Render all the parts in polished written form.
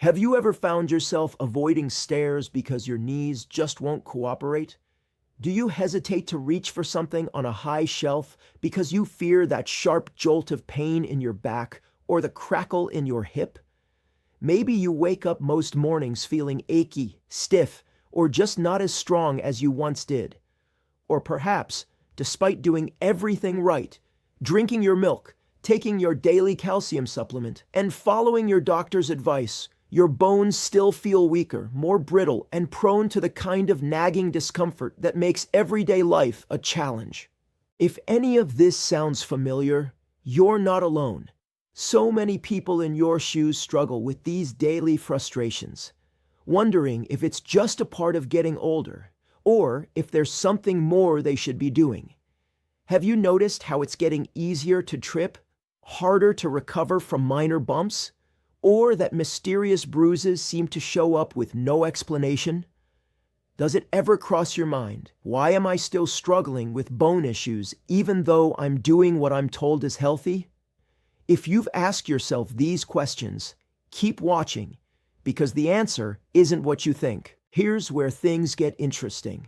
Have you ever found yourself avoiding stairs because your knees just won't cooperate? Do you hesitate to reach for something on a high shelf because you fear that sharp jolt of pain in your back or the crackle in your hip? Maybe you wake up most mornings feeling achy, stiff, or just not as strong as you once did. Or perhaps, despite doing everything right, drinking your milk, taking your daily calcium supplement, and following your doctor's advice, your bones still feel weaker, more brittle, and prone to the kind of nagging discomfort that makes everyday life a challenge. If any of this sounds familiar, you're not alone. So many people in your shoes struggle with these daily frustrations, wondering if it's just a part of getting older, or if there's something more they should be doing. Have you noticed how it's getting easier to trip, harder to recover from minor bumps, or that mysterious bruises seem to show up with no explanation? Does it ever cross your mind, why am I still struggling with bone issues even though I'm doing what I'm told is healthy? If you've asked yourself these questions, keep watching, because the answer isn't what you think. Here's where things get interesting.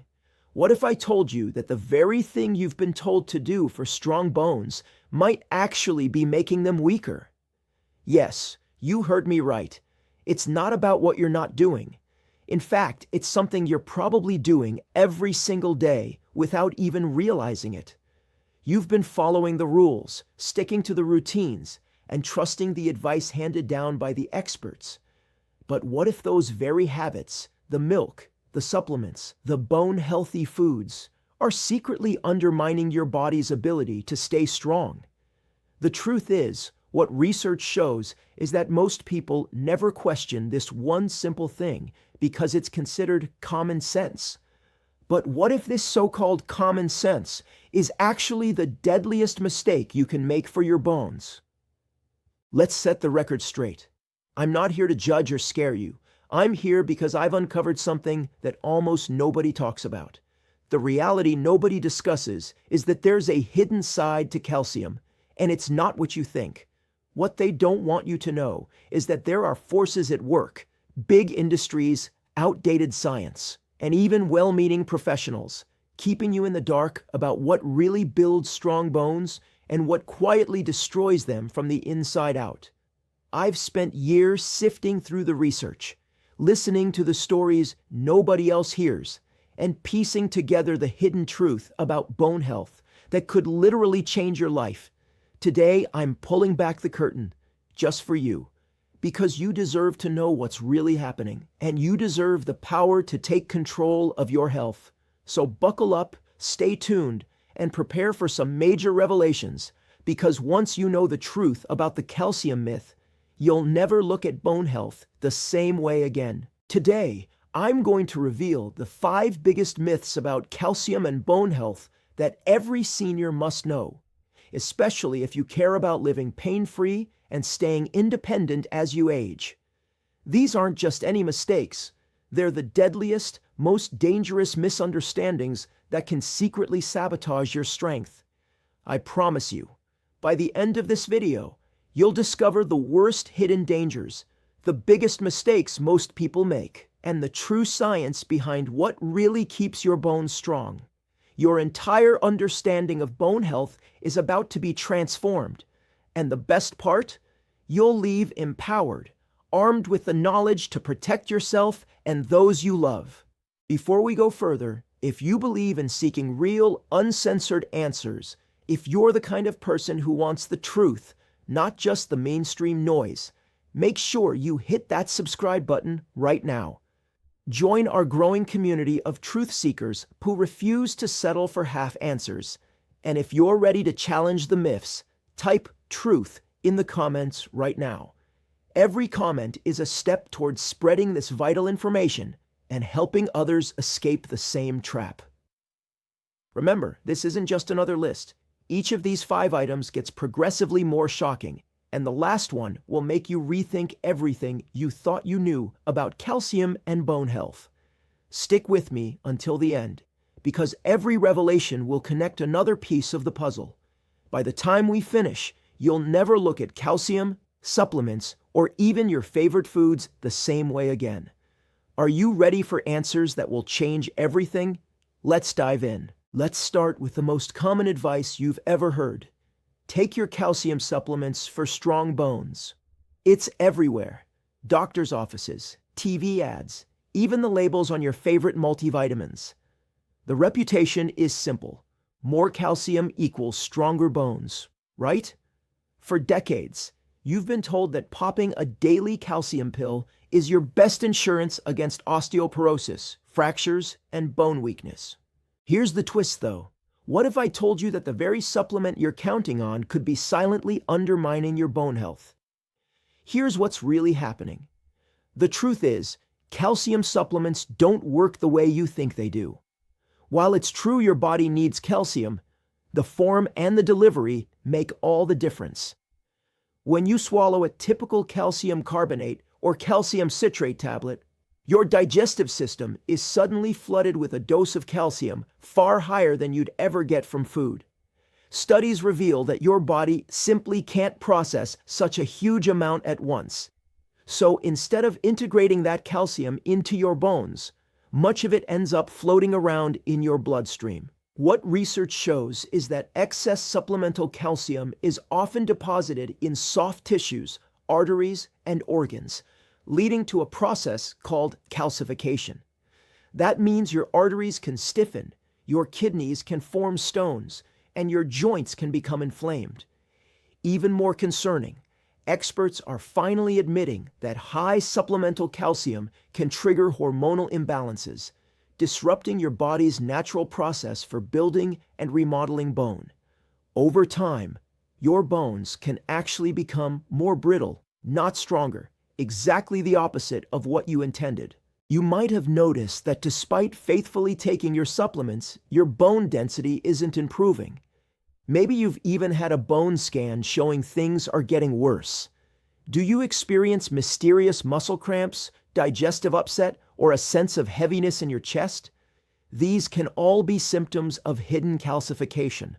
What if I told you that the very thing you've been told to do for strong bones might actually be making them weaker? Yes, you heard me right. It's not about what you're not doing. In fact, it's something you're probably doing every single day without even realizing it. You've been following the rules, sticking to the routines, and trusting the advice handed down by the experts. But what if those very habits, the milk, the supplements, the bone-healthy foods, are secretly undermining your body's ability to stay strong? The truth is, what research shows is that most people never question this one simple thing because it's considered common sense. But what if this so-called common sense is actually the deadliest mistake you can make for your bones? Let's set the record straight. I'm not here to judge or scare you. I'm here because I've uncovered something that almost nobody talks about. The reality nobody discusses is that there's a hidden side to calcium, and it's not what you think. What they don't want you to know is that there are forces at work, big industries, outdated science, and even well-meaning professionals, keeping you in the dark about what really builds strong bones and what quietly destroys them from the inside out. I've spent years sifting through the research, listening to the stories nobody else hears, and piecing together the hidden truth about bone health that could literally change your life. Today, I'm pulling back the curtain, just for you, because you deserve to know what's really happening, and you deserve the power to take control of your health. So buckle up, stay tuned, and prepare for some major revelations, because once you know the truth about the calcium myth, you'll never look at bone health the same way again. Today, I'm going to reveal the 5 biggest myths about calcium and bone health that every senior must know, especially if you care about living pain-free and staying independent as you age. These aren't just any mistakes. They're the deadliest, most dangerous misunderstandings that can secretly sabotage your strength. I promise you, by the end of this video, you'll discover the worst hidden dangers, the biggest mistakes most people make, and the true science behind what really keeps your bones strong. Your entire understanding of bone health is about to be transformed. And the best part? You'll leave empowered, armed with the knowledge to protect yourself and those you love. Before we go further, if you believe in seeking real, uncensored answers, if you're the kind of person who wants the truth, not just the mainstream noise, make sure you hit that subscribe button right now. Join our growing community of truth seekers who refuse to settle for half answers. And if you're ready to challenge the myths, type truth in the comments right now. Every comment is a step towards spreading this vital information and helping others escape the same trap. Remember, this isn't just another list. Each of these 5 items gets progressively more shocking, and the last one will make you rethink everything you thought you knew about calcium and bone health. Stick with me until the end, because every revelation will connect another piece of the puzzle. By the time we finish, you'll never look at calcium, supplements, or even your favorite foods the same way again. Are you ready for answers that will change everything? Let's dive in. Let's start with the most common advice you've ever heard. Take your calcium supplements for strong bones. It's everywhere. Doctors' offices, TV ads, even the labels on your favorite multivitamins. The reputation is simple. More calcium equals stronger bones, right? For decades, you've been told that popping a daily calcium pill is your best insurance against osteoporosis, fractures, and bone weakness. Here's the twist, though. What if I told you that the very supplement you're counting on could be silently undermining your bone health? Here's what's really happening. The truth is, calcium supplements don't work the way you think they do. While it's true your body needs calcium, the form and the delivery make all the difference. When you swallow a typical calcium carbonate or calcium citrate tablet, your digestive system is suddenly flooded with a dose of calcium far higher than you'd ever get from food. Studies reveal that your body simply can't process such a huge amount at once. So instead of integrating that calcium into your bones, much of it ends up floating around in your bloodstream. What research shows is that excess supplemental calcium is often deposited in soft tissues, arteries, and organs, leading to a process called calcification. That means your arteries can stiffen, your kidneys can form stones, and your joints can become inflamed. Even more concerning, experts are finally admitting that high supplemental calcium can trigger hormonal imbalances, disrupting your body's natural process for building and remodeling bone. Over time, your bones can actually become more brittle, not stronger, exactly the opposite of what you intended. You might have noticed that despite faithfully taking your supplements, your bone density isn't improving. Maybe you've even had a bone scan showing things are getting worse. Do you experience mysterious muscle cramps, digestive upset, or a sense of heaviness in your chest? These can all be symptoms of hidden calcification.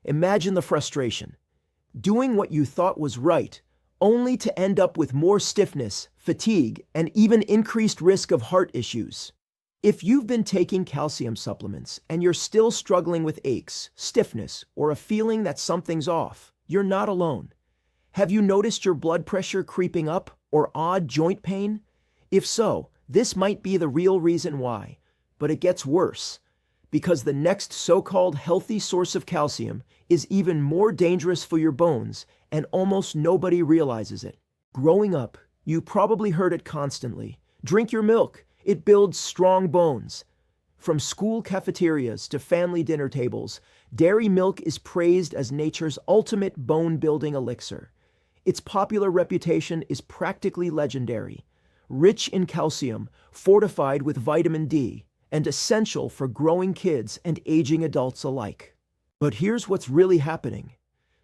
Imagine the frustration. Doing what you thought was right, only to end up with more stiffness, fatigue, and even increased risk of heart issues. If you've been taking calcium supplements and you're still struggling with aches, stiffness, or a feeling that something's off, you're not alone. Have you noticed your blood pressure creeping up or odd joint pain? If so, this might be the real reason why. But it gets worse, because the next so-called healthy source of calcium is even more dangerous for your bones, and almost nobody realizes it. Growing up, you probably heard it constantly. Drink your milk. It builds strong bones. From school cafeterias to family dinner tables, dairy milk is praised as nature's ultimate bone-building elixir. Its popular reputation is practically legendary. Rich in calcium, fortified with vitamin D, and essential for growing kids and aging adults alike. But here's what's really happening.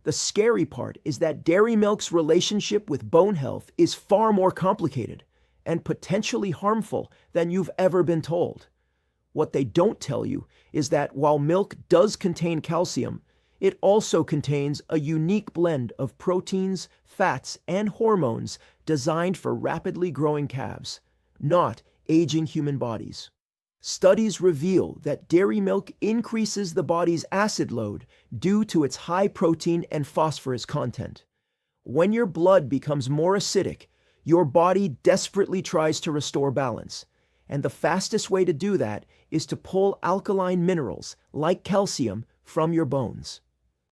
The scary part is that dairy milk's relationship with bone health is far more complicated and potentially harmful than you've ever been told. What they don't tell you is that while milk does contain calcium, it also contains a unique blend of proteins, fats, and hormones designed for rapidly growing calves, not aging human bodies. Studies reveal that dairy milk increases the body's acid load due to its high protein and phosphorus content. When your blood becomes more acidic, your body desperately tries to restore balance, and the fastest way to do that is to pull alkaline minerals, like calcium, from your bones.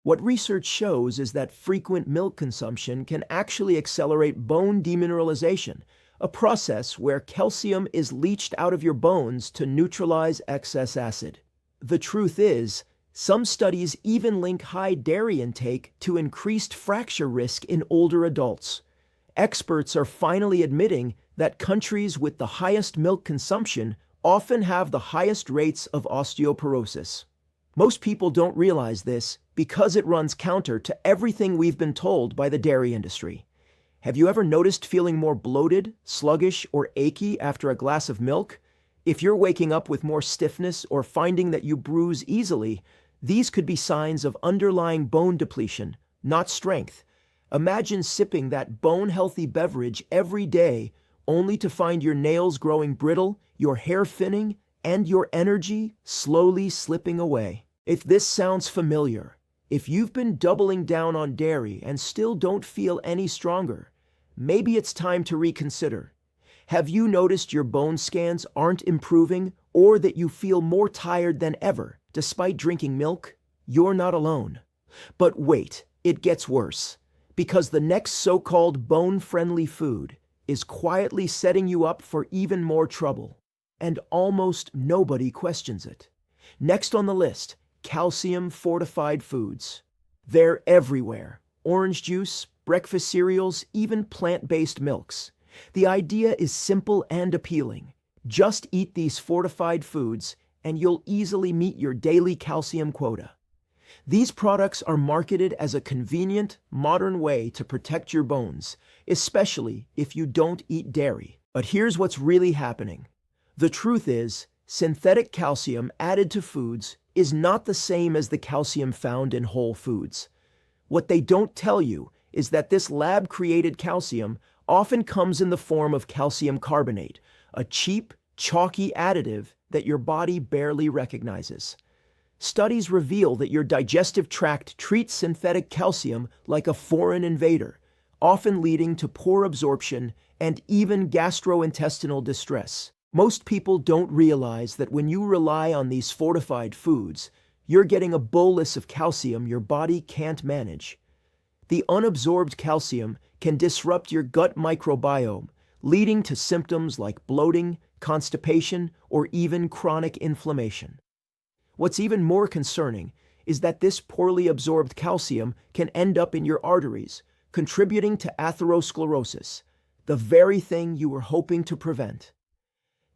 What research shows is that frequent milk consumption can actually accelerate bone demineralization, a process where calcium is leached out of your bones to neutralize excess acid. The truth is, some studies even link high dairy intake to increased fracture risk in older adults. Experts are finally admitting that countries with the highest milk consumption often have the highest rates of osteoporosis. Most people don't realize this because it runs counter to everything we've been told by the dairy industry. Have you ever noticed feeling more bloated, sluggish, or achy after a glass of milk? If you're waking up with more stiffness or finding that you bruise easily, these could be signs of underlying bone depletion, not strength. Imagine sipping that bone-healthy beverage every day only to find your nails growing brittle, your hair thinning, and your energy slowly slipping away. If this sounds familiar, if you've been doubling down on dairy and still don't feel any stronger, maybe it's time to reconsider. Have you noticed your bone scans aren't improving or that you feel more tired than ever despite drinking milk? You're not alone. But wait, it gets worse. Because the next so-called bone-friendly food is quietly setting you up for even more trouble. And almost nobody questions it. Next on the list, calcium-fortified foods. They're everywhere. Orange juice, breakfast cereals, even plant-based milks. The idea is simple and appealing. Just eat these fortified foods and you'll easily meet your daily calcium quota. These products are marketed as a convenient, modern way to protect your bones, especially if you don't eat dairy. But here's what's really happening. The truth is, synthetic calcium added to foods is not the same as the calcium found in whole foods. What they don't tell you is that this lab-created calcium often comes in the form of calcium carbonate, a cheap, chalky additive that your body barely recognizes. Studies reveal that your digestive tract treats synthetic calcium like a foreign invader, often leading to poor absorption and even gastrointestinal distress. Most people don't realize that when you rely on these fortified foods, you're getting a bolus of calcium your body can't manage. The unabsorbed calcium can disrupt your gut microbiome, leading to symptoms like bloating, constipation, or even chronic inflammation. What's even more concerning is that this poorly absorbed calcium can end up in your arteries, contributing to atherosclerosis, the very thing you were hoping to prevent.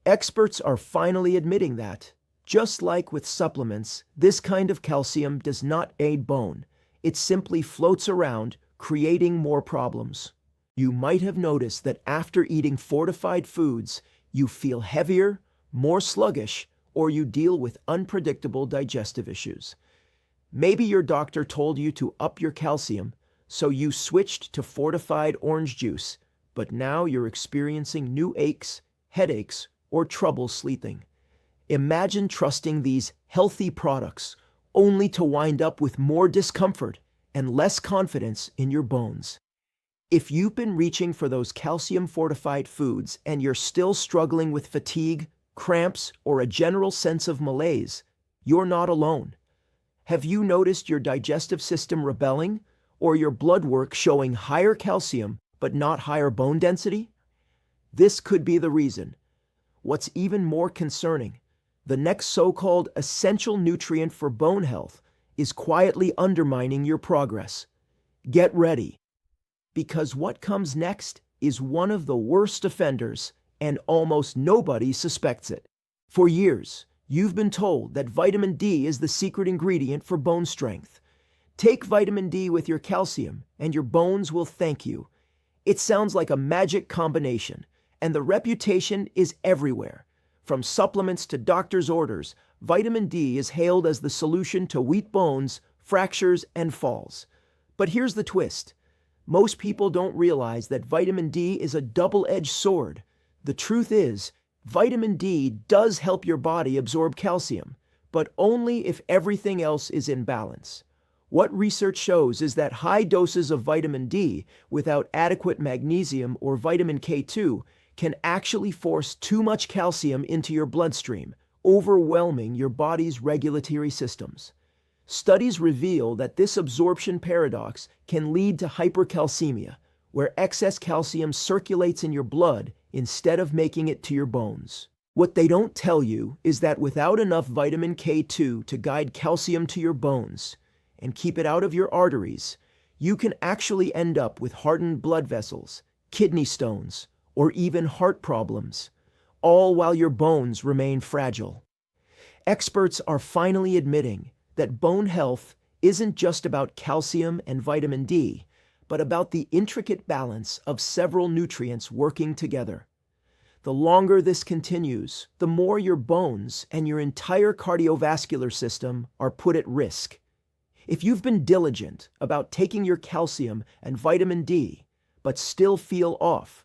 Experts are finally admitting that, just like with supplements, this kind of calcium does not aid bone. It simply floats around, creating more problems. You might have noticed that after eating fortified foods, you feel heavier, more sluggish, or you deal with unpredictable digestive issues. Maybe your doctor told you to up your calcium, so you switched to fortified orange juice, but now you're experiencing new aches, headaches, or trouble sleeping. Imagine trusting these healthy products only to wind up with more discomfort and less confidence in your bones. If you've been reaching for those calcium-fortified foods and you're still struggling with fatigue, cramps, or a general sense of malaise, you're not alone. Have you noticed your digestive system rebelling, or your blood work showing higher calcium but not higher bone density? This could be the reason. What's even more concerning, the next so-called essential nutrient for bone health is quietly undermining your progress. Get ready, because what comes next is one of the worst offenders, and almost nobody suspects it. For years, you've been told that vitamin D is the secret ingredient for bone strength. Take vitamin D with your calcium, and your bones will thank you. It sounds like a magic combination, and the reputation is everywhere. From supplements to doctor's orders, vitamin D is hailed as the solution to weak bones, fractures, and falls. But here's the twist. Most people don't realize that vitamin D is a double-edged sword. The truth is, vitamin D does help your body absorb calcium, but only if everything else is in balance. What research shows is that high doses of vitamin D without adequate magnesium or vitamin K2 can actually force too much calcium into your bloodstream, overwhelming your body's regulatory systems. Studies reveal that this absorption paradox can lead to hypercalcemia, where excess calcium circulates in your blood instead of making it to your bones. What they don't tell you is that without enough vitamin K2 to guide calcium to your bones and keep it out of your arteries, you can actually end up with hardened blood vessels, kidney stones, or even heart problems, all while your bones remain fragile. Experts are finally admitting that bone health isn't just about calcium and vitamin D, but about the intricate balance of several nutrients working together. The longer this continues, the more your bones and your entire cardiovascular system are put at risk. If you've been diligent about taking your calcium and vitamin D, but still feel off,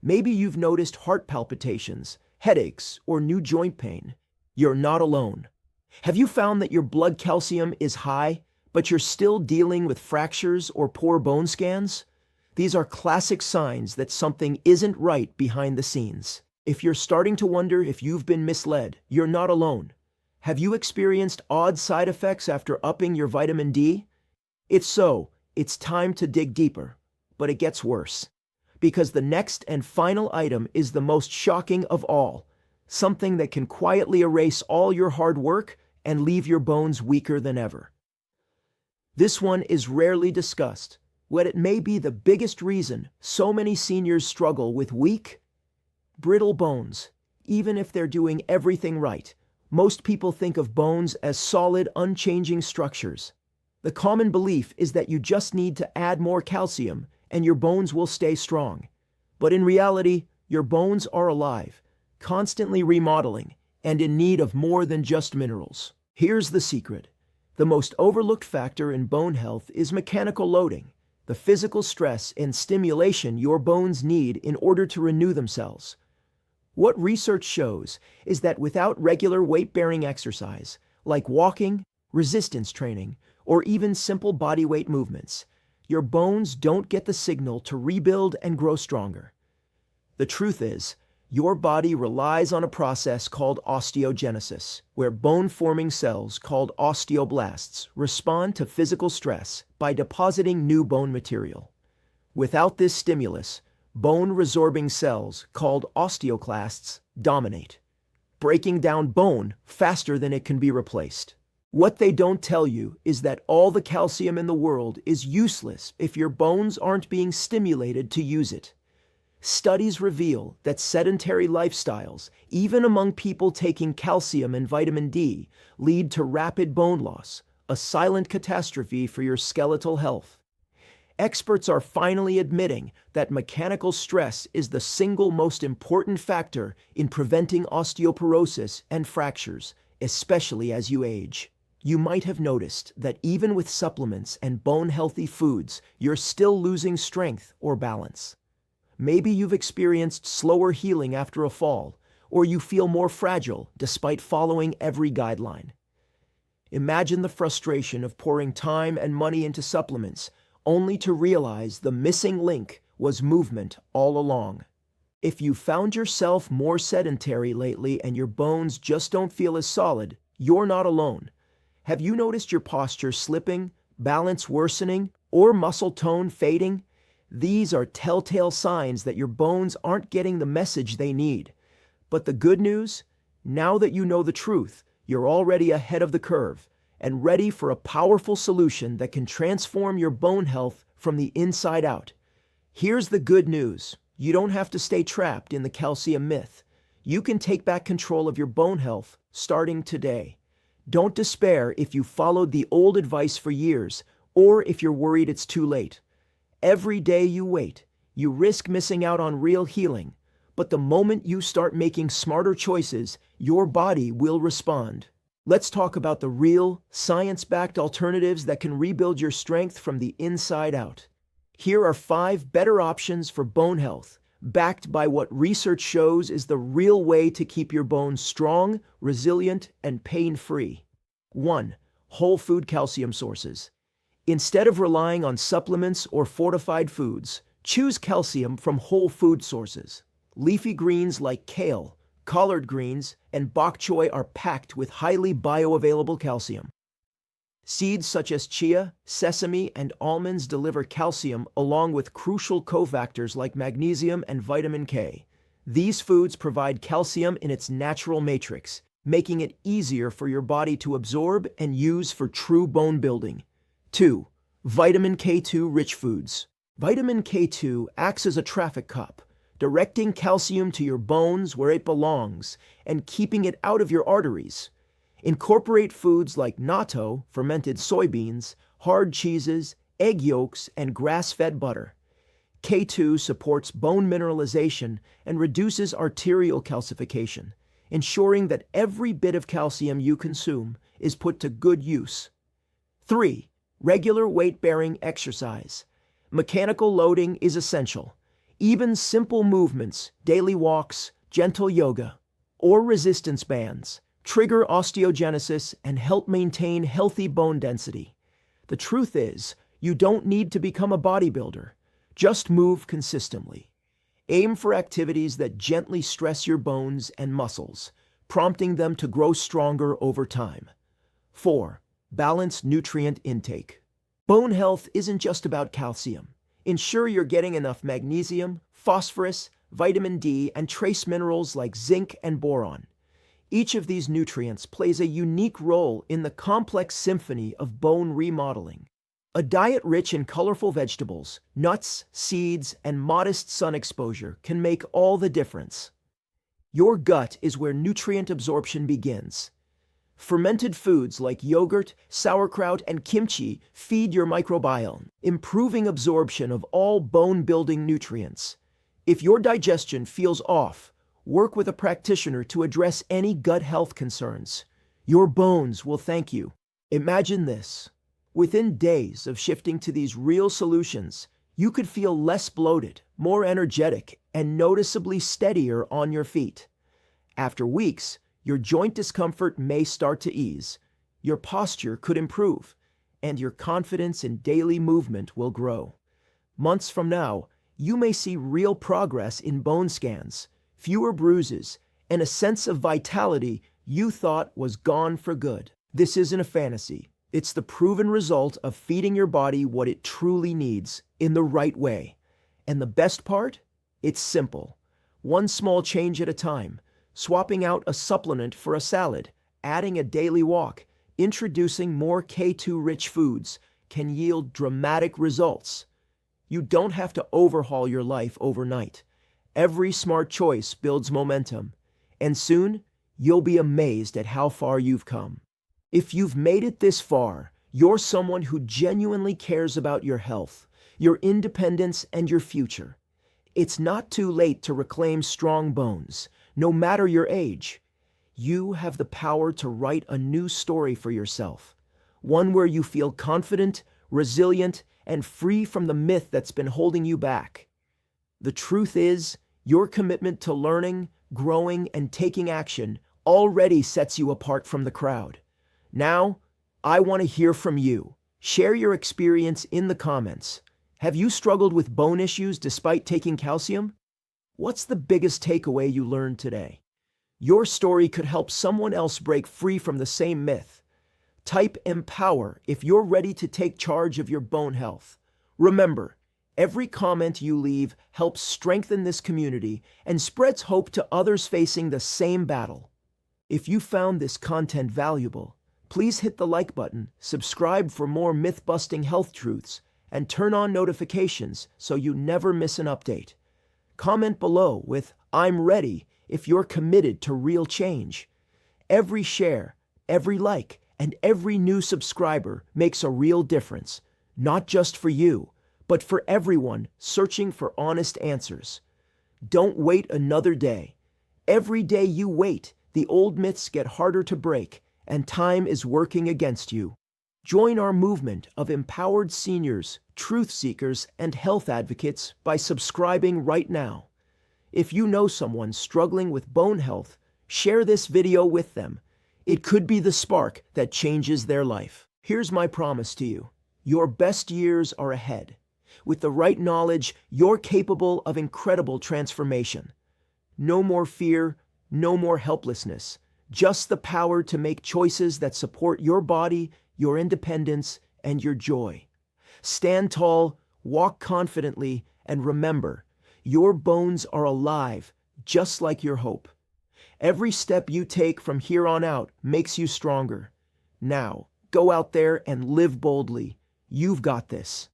maybe you've noticed heart palpitations, headaches, or new joint pain, you're not alone. Have you found that your blood calcium is high, but you're still dealing with fractures or poor bone scans? These are classic signs that something isn't right behind the scenes. If you're starting to wonder if you've been misled, you're not alone. Have you experienced odd side effects after upping your vitamin D? If so, it's time to dig deeper. But it gets worse. Because the next and final item is the most shocking of all, something that can quietly erase all your hard work and leave your bones weaker than ever. This one is rarely discussed, yet it may be the biggest reason so many seniors struggle with weak, brittle bones. Even if they're doing everything right, most people think of bones as solid, unchanging structures. The common belief is that you just need to add more calcium and your bones will stay strong. But in reality, your bones are alive, constantly remodeling, and in need of more than just minerals. Here's the secret. The most overlooked factor in bone health is mechanical loading, the physical stress and stimulation your bones need in order to renew themselves. What research shows is that without regular weight-bearing exercise, like walking, resistance training, or even simple bodyweight movements, your bones don't get the signal to rebuild and grow stronger. The truth is, your body relies on a process called osteogenesis, where bone-forming cells called osteoblasts respond to physical stress by depositing new bone material. Without this stimulus, bone-resorbing cells called osteoclasts dominate, breaking down bone faster than it can be replaced. What they don't tell you is that all the calcium in the world is useless if your bones aren't being stimulated to use it. Studies reveal that sedentary lifestyles, even among people taking calcium and vitamin D, lead to rapid bone loss, a silent catastrophe for your skeletal health. Experts are finally admitting that mechanical stress is the single most important factor in preventing osteoporosis and fractures, especially as you age. You might have noticed that even with supplements and bone-healthy foods, you're still losing strength or balance. Maybe you've experienced slower healing after a fall, or you feel more fragile despite following every guideline. Imagine the frustration of pouring time and money into supplements, only to realize the missing link was movement all along. If you found yourself more sedentary lately and your bones just don't feel as solid, you're not alone. Have you noticed your posture slipping, balance worsening, or muscle tone fading? These are telltale signs that your bones aren't getting the message they need. But the good news? Now that you know the truth, you're already ahead of the curve and ready for a powerful solution that can transform your bone health from the inside out. Here's the good news. You don't have to stay trapped in the calcium myth. You can take back control of your bone health starting today. Don't despair if you followed the old advice for years or if you're worried it's too late. Every day you wait, you risk missing out on real healing. But the moment you start making smarter choices, your body will respond. Let's talk about the real, science-backed alternatives that can rebuild your strength from the inside out. Here are 5 better options for bone health, backed by what research shows is the real way to keep your bones strong, resilient, and pain-free. 1. Whole food calcium sources. Instead of relying on supplements or fortified foods, choose calcium from whole food sources. Leafy greens like kale, collard greens, and bok choy are packed with highly bioavailable calcium. Seeds such as chia, sesame, and almonds deliver calcium along with crucial cofactors like magnesium and vitamin K. These foods provide calcium in its natural matrix, making it easier for your body to absorb and use for true bone building. 2. Vitamin K2-rich foods. Vitamin K2 acts as a traffic cop, directing calcium to your bones where it belongs and keeping it out of your arteries. Incorporate foods like natto, fermented soybeans, hard cheeses, egg yolks, and grass-fed butter. K2 supports bone mineralization and reduces arterial calcification, ensuring that every bit of calcium you consume is put to good use. 3. Regular weight-bearing exercise. Mechanical loading is essential. Even simple movements, daily walks, gentle yoga, or resistance bands trigger osteogenesis and help maintain healthy bone density. The truth is, you don't need to become a bodybuilder. Just move consistently. Aim for activities that gently stress your bones and muscles, prompting them to grow stronger over time. 4. Balanced nutrient intake. Bone health isn't just about calcium. Ensure you're getting enough magnesium, phosphorus, vitamin D, and trace minerals like zinc and boron. Each of these nutrients plays a unique role in the complex symphony of bone remodeling. A diet rich in colorful vegetables, nuts, seeds, and modest sun exposure can make all the difference. Your gut is where nutrient absorption begins. Fermented foods like yogurt, sauerkraut, and kimchi feed your microbiome, improving absorption of all bone-building nutrients. If your digestion feels off, work with a practitioner to address any gut health concerns. Your bones will thank you. Imagine this. Within days of shifting to these real solutions, you could feel less bloated, more energetic, and noticeably steadier on your feet. After weeks, your joint discomfort may start to ease, your posture could improve, and your confidence in daily movement will grow. Months from now, you may see real progress in bone scans, fewer bruises, and a sense of vitality you thought was gone for good. This isn't a fantasy. It's the proven result of feeding your body what it truly needs in the right way. And the best part? It's simple. One small change at a time. Swapping out a supplement for a salad, adding a daily walk, introducing more K2-rich foods can yield dramatic results. You don't have to overhaul your life overnight. Every smart choice builds momentum, and soon you'll be amazed at how far you've come. If you've made it this far, you're someone who genuinely cares about your health, your independence, and your future. It's not too late to reclaim strong bones, no matter your age. You have the power to write a new story for yourself, one where you feel confident, resilient, and free from the myth that's been holding you back. The truth is, your commitment to learning, growing, and taking action already sets you apart from the crowd. Now, I want to hear from you. Share your experience in the comments. Have you struggled with bone issues despite taking calcium? What's the biggest takeaway you learned today? Your story could help someone else break free from the same myth. Type "empower" if you're ready to take charge of your bone health. Remember, every comment you leave helps strengthen this community and spreads hope to others facing the same battle. If you found this content valuable, please hit the like button, subscribe for more myth-busting health truths, and turn on notifications so you never miss an update. Comment below with "I'm ready" if you're committed to real change. Every share, every like, and every new subscriber makes a real difference, not just for you, but for everyone searching for honest answers. Don't wait another day. Every day you wait, the old myths get harder to break, and time is working against you. Join our movement of empowered seniors, truth seekers, and health advocates by subscribing right now. If you know someone struggling with bone health, share this video with them. It could be the spark that changes their life. Here's my promise to you. Your best years are ahead. With the right knowledge, you're capable of incredible transformation. No more fear, no more helplessness. Just the power to make choices that support your body, your independence, and your joy. Stand tall, walk confidently, and remember, your bones are alive, just like your hope. Every step you take from here on out makes you stronger. Now, go out there and live boldly. You've got this.